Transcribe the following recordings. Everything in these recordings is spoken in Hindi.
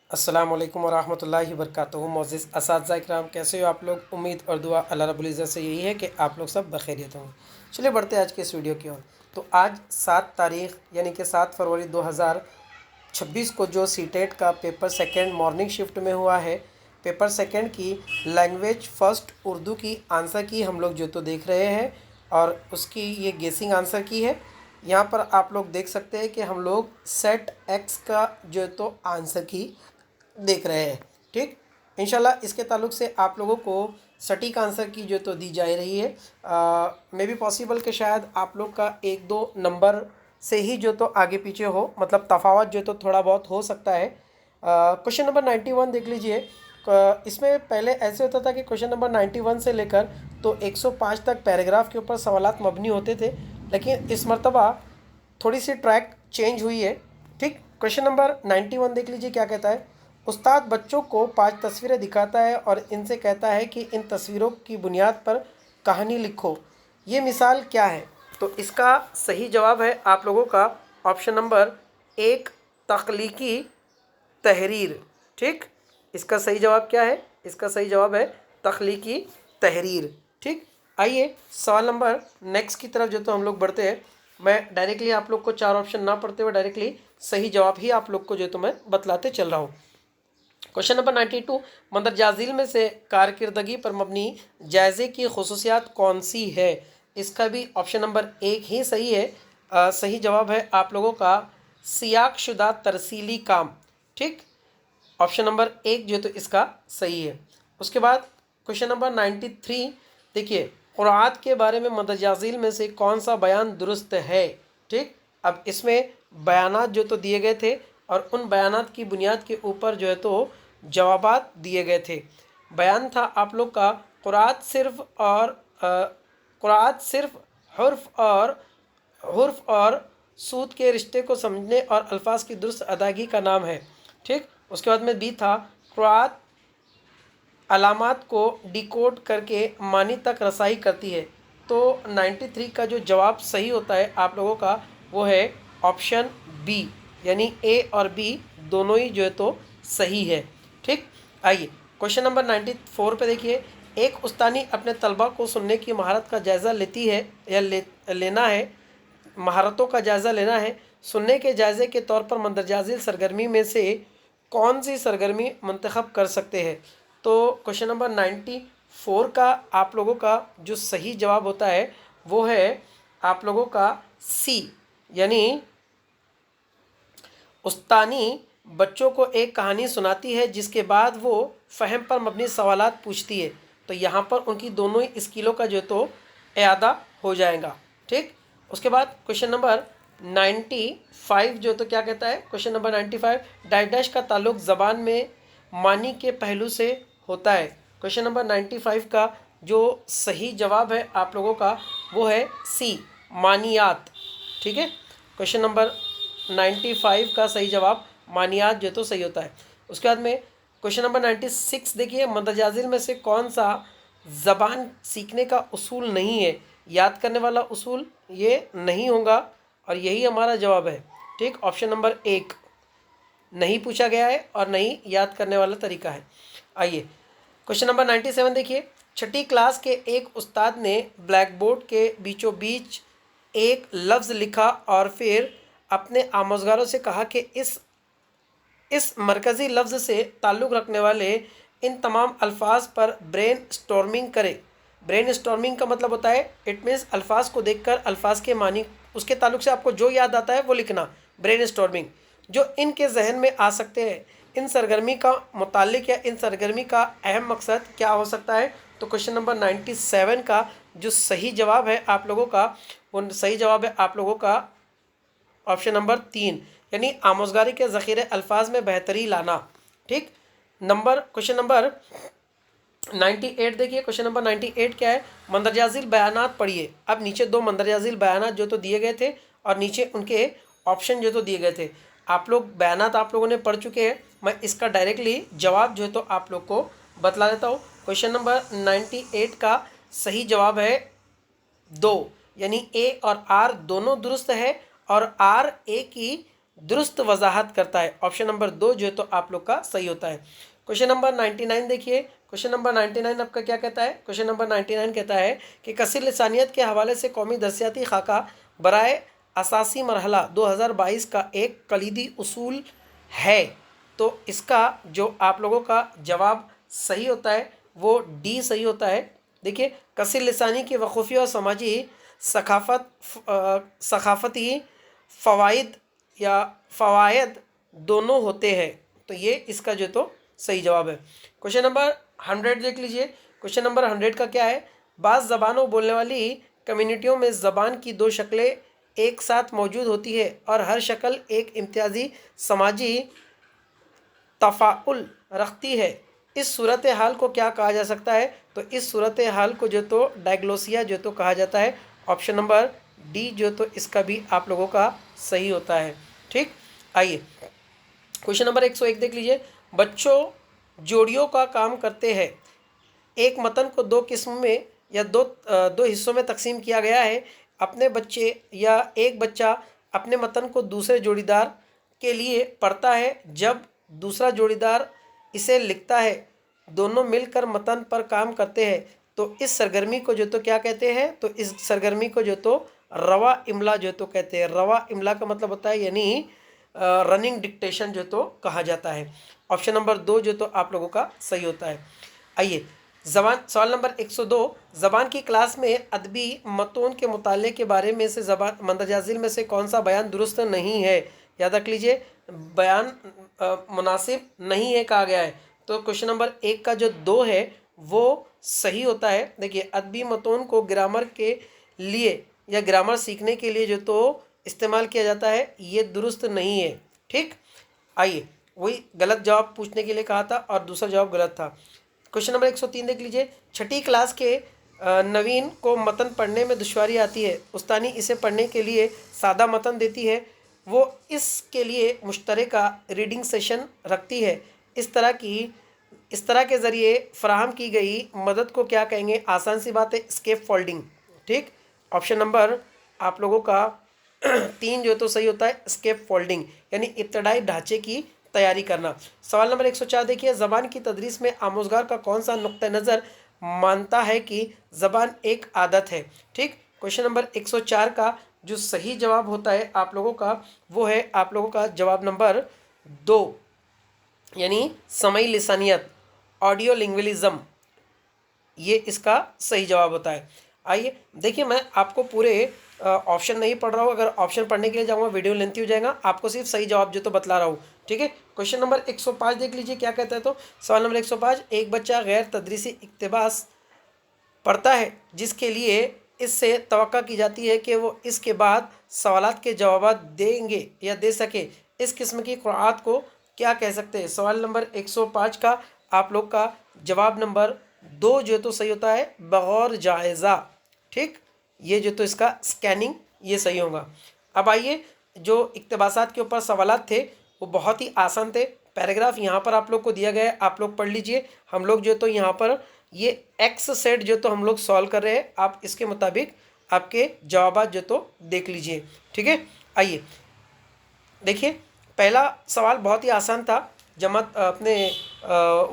अस्सलाम वालेकुम वरहमतुल्लाहि वबरकातुहू। मोअज़्ज़िज़ असातिज़ा इकराम, कैसे हो आप लोग। उम्मीद और दुआ अल्लाह रब्बुल इज़्ज़त से यही है कि आप लोग सब बखैरियत होंगे। चलिए बढ़ते हैं आज के इस वीडियो की ओर। तो आज 7 तारीख़ यानी कि 7 फरवरी 2026 को जो सीटेट का पेपर सेकंड मॉर्निंग शिफ्ट में हुआ है, पेपर सेकंड की लैंग्वेज फ़र्स्ट उर्दू की आंसर की हम लोग जो तो देख रहे हैं और उसकी ये गेसिंग आंसर की है। यहाँ पर आप लोग देख सकते हैं कि हम लोग सेट एक्स का जो तो आंसर की देख रहे हैं। ठीक, इंशाल्लाह इसके ताल्लुक़ से आप लोगों को सटीक आंसर की जो तो दी जा रही है। मे बी पॉसिबल कि शायद आप लोग का एक दो नंबर से ही जो तो आगे पीछे हो, मतलब तफावत जो तो थोड़ा बहुत हो सकता है। क्वेश्चन नंबर 91 देख लीजिए। इसमें पहले ऐसे होता था कि क्वेश्चन नंबर 91 से लेकर तो 105 तक पैराग्राफ के ऊपर सवालात मबनी होते थे, लेकिन इस मरतबा थोड़ी सी ट्रैक चेंज हुई है। ठीक, क्वेश्चन नंबर 91 देख लीजिए क्या कहता है। उस्ताद बच्चों को 5 तस्वीरें दिखाता है और इनसे कहता है कि इन तस्वीरों की बुनियाद पर कहानी लिखो। ये मिसाल क्या है? तो इसका सही जवाब है आप लोगों का ऑप्शन नंबर 1, तख्लीकी तहरीर। ठीक, इसका सही जवाब क्या है? इसका सही जवाब है तख्लीकी तहरीर। ठीक, आइए सवाल नंबर नेक्स्ट की तरफ जो तो हम लोग बढ़ते हैं। मैं डायरेक्टली आप लोग को 4 ऑप्शन ना पढ़ते हुए डायरेक्टली सही जवाब ही आप लोग को जो तो मैं बतलाते चल रहा हूँ। क्वेश्चन नंबर 92, मंदरजाजिल में से कारकिर्दगी पर मबनी जायज़े की खसूसियात कौन सी है? इसका भी ऑप्शन नंबर 1 ही सही है। सही जवाब है आप लोगों का सियाक़शुदा तरसीली काम। ठीक, ऑप्शन नंबर 1 जो तो इसका सही है। उसके बाद क्वेश्चन नंबर 93 देखिए, क़ुरात के बारे में मंदरजाजिल में से कौन सा बयान दुरुस्त है? ठीक, अब इसमें बयानात जो तो दिए गए थे और उन बयानात की बुनियाद के ऊपर जो है तो जवाबात दिए गए थे। बयान था आप लोग का क़ुरात सिर्फ़ हुर्फ और सूद के रिश्ते को समझने और अल्फाज की दुरुस्त अदायगी का नाम है। ठीक, उसके बाद में बी था क़ुरात अलामात को डिकोड करके मानी तक रसाई करती है। तो 93 का जो जवाब सही होता है आप लोगों का वो है ऑप्शन बी, यानी ए और बी दोनों ही जो है तो सही है। ठीक, आइए क्वेश्चन नंबर 94 पे देखिए। एक उस्तानी अपने तलबा को सुनने की महारत का जायज़ा लेती है या लेना है, महारतों का जायज़ा लेना है। सुनने के जायज़े के तौर पर मंदरजाजिल सरगर्मी में से कौन सी सरगर्मी मंतखब कर सकते हैं? तो क्वेश्चन नंबर 94 का आप लोगों का जो सही जवाब होता है वो है आप लोगों का सी, यानी उस्तानी बच्चों को एक कहानी सुनाती है जिसके बाद वो फ़हम पर मबनी सवालात पूछती है। तो यहाँ पर उनकी दोनों ही स्किलों का जो तो इआदा हो जाएगा। ठीक, उसके बाद क्वेश्चन नंबर 95 जो तो क्या कहता है। क्वेश्चन नंबर 95, डैश का ताल्लुक ज़बान में मानी के पहलू से होता है। क्वेश्चन नंबर 95 का जो सही जवाब है आप लोगों का वो है सी, मानियात। ठीक है, क्वेश्चन नंबर 95 का सही जवाब मानियात जो तो सही होता है। उसके बाद में क्वेश्चन नंबर 96 देखिए, मंदरजाजिल में से कौन सा ज़बान सीखने का उसूल नहीं है? याद करने वाला उसूल ये नहीं होगा और यही हमारा जवाब है। ठीक, ऑप्शन नंबर 1 नहीं पूछा गया है और नहीं याद करने वाला तरीका है। आइए क्वेश्चन नंबर 97 देखिए। छठी क्लास के एक उस्ताद ने ब्लैक बोर्ड के बीचों बीच एक लफ्ज़ लिखा और फिर अपने आमोज़गारों से कहा कि इस मरकज़ी लफ्ज़ से ताल्लुक़ रखने वाले इन तमाम अल्फाज पर ब्रेन स्टॉर्मिंग करें। ब्रेन स्टॉर्मिंग का मतलब होता है, इट मीन्स अल्फाज को देखकर अल्फाज के मानी उसके ताल्लुक़ से आपको जो याद आता है वो लिखना, ब्रेन स्टॉर्मिंग। जो इनके जहन में आ सकते हैं, इन सरगर्मी का मुताल्लिक़ या इन सरगर्मी का अहम मकसद क्या हो सकता है? तो क्वेश्चन नंबर 97 का जो सही जवाब है आप लोगों का वो सही जवाब है आप लोगों का ऑप्शन नंबर 3, यानी आमोज़गारी के ज़ख़ीरे अल्फाज में बेहतरी लाना। ठीक, क्वेश्चन नंबर 98 देखिए। क्वेश्चन नंबर 98 क्या है? मंदरजाजिल बयानात पढ़िए। अब नीचे 2 मंदरजाजिल बयानात जो तो दिए गए थे और नीचे उनके ऑप्शन जो तो दिए गए थे। आप लोग बयानात आप लोगों ने पढ़ चुके हैं, मैं इसका डायरेक्टली जवाब जो है तो आप लोग को बतला देता हूँ। क्वेश्चन नंबर 98 का सही जवाब है 2, यानी ए और आर दोनों दुरुस्त है और आर ए की दुरुस्त वजाहत करता है। ऑप्शन नंबर 2 जो है तो आप लोग का सही होता है। क्वेश्चन नंबर 99 देखिए। क्वेश्चन नंबर 99 आपका क्या कहता है? क्वेश्चन नंबर 99 कहता है कि कसीर लिसानियत के हवाले से कौमी दरसियाती खाका बराए असासी मरहला 2022 का एक कलीदी उसूल है। तो इसका जो आप लोगों का जवाब सही होता है वो डी सही होता है। देखिए, कसीर लिसानी की वक़ूफ़ी और समाजी सकाफ़ती फ़वाइद या फ़वायद दोनों होते हैं। तो ये इसका जो तो सही जवाब है। क्वेश्चन नंबर 100 देख लीजिए। क्वेश्चन नंबर 100 का क्या है? बाज़ ज़बानों बोलने वाली कम्युनिटियों में ज़बान की दो शक्लें एक साथ मौजूद होती है और हर शक्ल एक इम्तियाज़ी समाजी तफ़ाउल रखती है। इस सूरत हाल को क्या कहा जा सकता है? तो इस सूरत हाल को जो तो डायग्लोसिया जो तो कहा जाता है। ऑप्शन नंबर डी जो तो इसका भी आप लोगों का सही होता है। ठीक, आइए क्वेश्चन नंबर 101 देख लीजिए। बच्चों जोड़ियों का काम करते हैं। एक मतन को दो किस्म में या दो हिस्सों में तकसीम किया गया है। अपने बच्चे या एक बच्चा अपने मतन को दूसरे जोड़ीदार के लिए पढ़ता है। जब दूसरा जोड़ीदार इसे लिखता है, दोनों मिलकर मतन पर काम करते हैं। तो इस सरगर्मी को जो तो क्या कहते हैं? तो इस सरगर्मी को जो तो रवा इमला जो तो कहते हैं। रवा इमला का मतलब होता है यानी रनिंग डिक्टेशन जो तो कहा जाता है। ऑप्शन नंबर 2 जो तो आप लोगों का सही होता है। आइए ज़बान सवाल नंबर 102। ज़बान की क्लास में अदबी मतून के मुताले के बारे में से ज़बान मंदरजाजिल में से कौन सा बयान दुरुस्त नहीं है? याद रख लीजिए, बयान मुनासिब नहीं है कहा गया है। तो क्वेश्चन नंबर 1 का जो 2 है वो सही होता है। देखिए, अदबी मतून को ग्रामर के लिए या ग्रामर सीखने के लिए जो तो इस्तेमाल किया जाता है, ये दुरुस्त नहीं है। ठीक, आइए वही गलत जवाब पूछने के लिए कहा था और दूसरा जवाब गलत था। क्वेश्चन नंबर 103 देख लीजिए। छठी क्लास के नवीन को मतन पढ़ने में दुश्वारी आती है। उस्तानी इसे पढ़ने के लिए सादा मतन देती है। वो इसके लिए मुश्तरका रीडिंग सेशन रखती है। इस तरह के ज़रिए फ़राहम की गई मदद को क्या कहेंगे? आसान सी बात है, स्केप फोल्डिंग। ठीक, ऑप्शन नंबर आप लोगों का 3 जो तो सही होता है, स्केप फोल्डिंग यानी इब्तदाई ढांचे की तैयारी करना। सवाल नंबर 104 देखिए। ज़बान की तदरीस में आमोज़गार का कौन सा नुक्ता नज़र मानता है कि ज़बान एक आदत है? ठीक, क्वेश्चन नंबर 104 का जो सही जवाब होता है आप लोगों का वो है आप लोगों का जवाब नंबर 2 यानी समई लिसानियत, ऑडियो लिंग्विलिज्म, ये इसका सही जवाब होता है। आइए देखिए, मैं आपको पूरे ऑप्शन नहीं पढ़ रहा हूँ। अगर ऑप्शन पढ़ने के लिए जाऊँगा वीडियो लेंथी हो जाएगा। आपको सिर्फ सही जवाब जो तो बतला रहा हूँ। ठीक है, क्वेश्चन नंबर 105 देख लीजिए क्या कहता है। तो सवाल नंबर 105। एक बच्चा गैर तदरीसी इक्तबास पढ़ता है जिसके लिए इससे तवक्का की जाती है कि वो इसके बाद सवालात के जवाब देंगे या दे सके। इस किस्म की क़ुराअत को क्या कह सकते हैं? सवाल नंबर 105 का आप लोग का जवाब नंबर 2 जो तो सही होता है, बगौर जायज़ा। ठीक, ये जो तो इसका स्कैनिंग ये सही होगा। अब आइए, जो इक्तबासात के ऊपर सवालात थे वो बहुत ही आसान थे। पैराग्राफ यहाँ पर आप लोग को दिया गया है, आप लोग पढ़ लीजिए। हम लोग जो तो यहाँ पर ये एक्स सेट जो तो हम लोग सॉल्व कर रहे हैं, आप इसके मुताबिक आपके जवाबात जो तो देख लीजिए। ठीक है, आइए देखिए, पहला सवाल बहुत ही आसान था। जमा अपने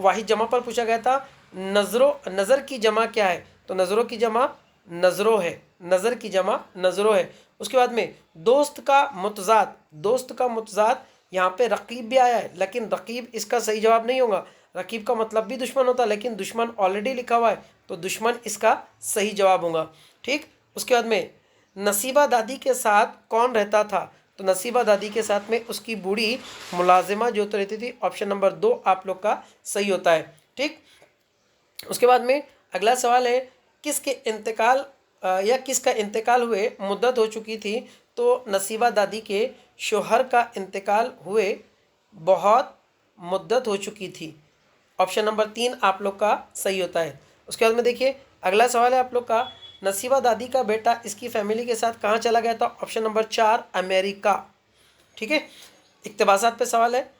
वाहिद जमा पर पूछा गया था। नज़र की जमा क्या है? तो नज़रों की जमा नज़रों है। नज़र की जमा नज़रों है। उसके बाद में दोस्त का मुतज़ाद यहाँ पे रकीब भी आया है, लेकिन रकीब इसका सही जवाब नहीं होगा। रकीब का मतलब भी दुश्मन होता है, लेकिन दुश्मन ऑलरेडी लिखा हुआ है तो दुश्मन इसका सही जवाब होगा। ठीक, उसके बाद में नसीबा दादी के साथ कौन रहता था? तो नसीबा दादी के साथ में उसकी बूढ़ी मुलाजिमा जो तो रहती थी। ऑप्शन नंबर 2 आप लोग का सही होता है। ठीक, उसके बाद में अगला सवाल है, किसके इंतकाल या किसका इंतकाल हुए मुद्दत हो चुकी थी? तो नसीबा दादी के शोहर का इंतकाल हुए बहुत मुद्दत हो चुकी थी। ऑप्शन नंबर 3 आप लोग का सही होता है। उसके बाद में देखिए, अगला सवाल है आप लोग का, नसीबा दादी का बेटा इसकी फैमिली के साथ कहाँ चला गया था? Option number 4 America. ठीक है, इक्तबासात पे सवाल है।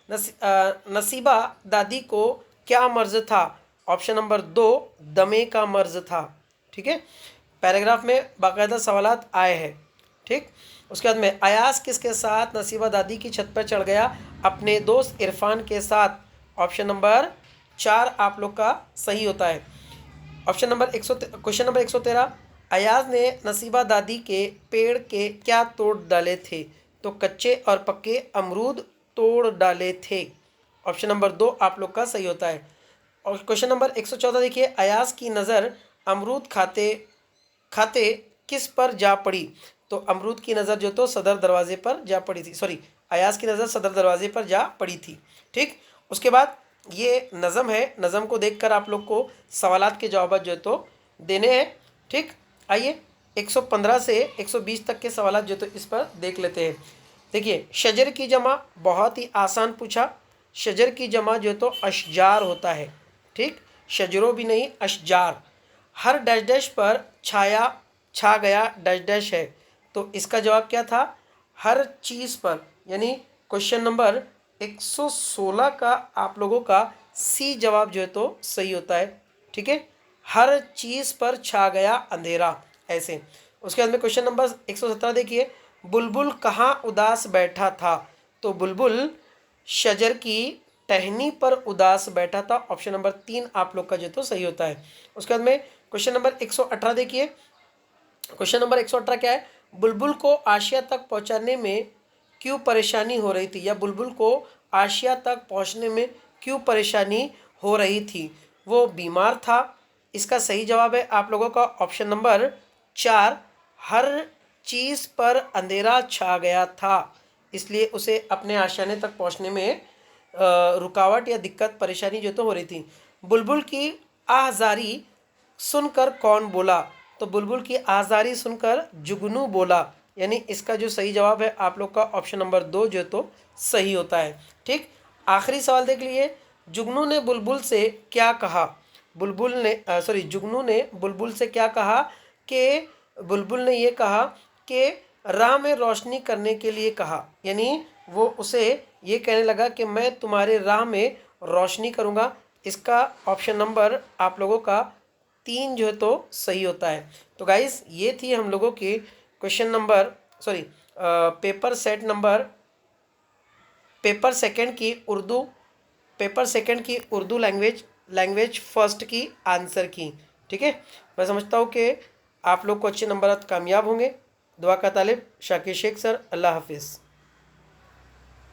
नसीबा दादी को क्या मर्ज था? ऑप्शन नंबर 2 दमे का मर्ज था। ठीक है, पैराग्राफ में बाकायदा सवालात आए हैं। ठीक, उसके बाद में अयाज किसके साथ नसीबा दादी की छत पर चढ़ गया? अपने दोस्त इरफान के साथ। ऑप्शन नंबर 4 आप लोग का सही होता है। Option number question number 113, Ayaz ने नसीबा दादी के पेड़ के क्या तोड़ डाले थे? तो कच्चे और पक्के अमरूद तोड़ डाले थे। ऑप्शन नंबर 2 आप लोग का सही होता है। और क्वेश्चन नंबर 114 देखिए, अयाज की नज़र अमरूद खाते खाते किस पर जा पड़ी? तो अमरूद की नज़र जो तो सदर दरवाजे पर जा पड़ी थी, सॉरी, अयाज की नज़र सदर दरवाजे पर जा पड़ी थी। ठीक, उसके बाद ये नज़म है, नज़म को देखकर आप लोग को सवालात के जवाब जो तो देने हैं। ठीक, आइए 115 से 120 तक के सवालात जो तो इस पर देख लेते हैं। देखिए, शजर की जमा बहुत ही आसान पूछा। शजर की जमा जो तो अशजार होता है। ठीक, शजरों भी नहीं, अशजार। हर डैश डैश पर छा गया डैश डैश है। तो इसका जवाब क्या था? हर चीज़ पर, यानी क्वेश्चन नंबर 116 का आप लोगों का सी जवाब जो है तो सही होता है। ठीक है, हर चीज़ पर छा गया अंधेरा, ऐसे। उसके बाद में क्वेश्चन नंबर 117 देखिए, बुलबुल कहाँ उदास बैठा था? तो बुलबुल शजर की टहनी पर उदास बैठा था। ऑप्शन नंबर 3 आप लोग का जो तो सही होता है। उसके बाद में क्वेश्चन नंबर 118 देखिए, क्वेश्चन नंबर 118 क्या है? बुलबुल को आशिया तक पहुंचाने में क्यों परेशानी हो रही थी? या बुलबुल को आशिया तक पहुंचने में क्यों परेशानी हो रही थी? वो बीमार था। इसका सही जवाब है आप लोगों का ऑप्शन नंबर 4, हर चीज़ पर अंधेरा छा गया था, इसलिए उसे अपने आशियाने तक पहुंचने में रुकावट या दिक्कत परेशानी जो तो हो रही थी। बुलबुल की आहजारी सुनकर कौन बोला? तो बुलबुल की आज़ारी सुनकर जुगनू बोला, यानी इसका जो सही जवाब है आप लोग का ऑप्शन नंबर 2 जो तो सही होता है। ठीक, आखिरी सवाल देख लीजिए, जुगनू ने बुलबुल से क्या कहा? जुगनू ने बुलबुल से क्या कहा? कि बुलबुल ने ये कहा कि राह में रोशनी करने के लिए कहा, यानी वो उसे ये कहने लगा कि मैं तुम्हारे राह में रोशनी करूँगा। इसका ऑप्शन नंबर आप लोगों का 3 जो है तो सही होता है। तो गाइस, ये थी हम लोगों की क्वेश्चन नंबर पेपर सेकंड की उर्दू लैंग्वेज फर्स्ट की आंसर की। ठीक है, मैं समझता हूँ कि आप लोग को अच्छे नंबर कामयाब होंगे। दुआ का तालिब, शाकिर शेख सर। अल्लाह हाफिज़।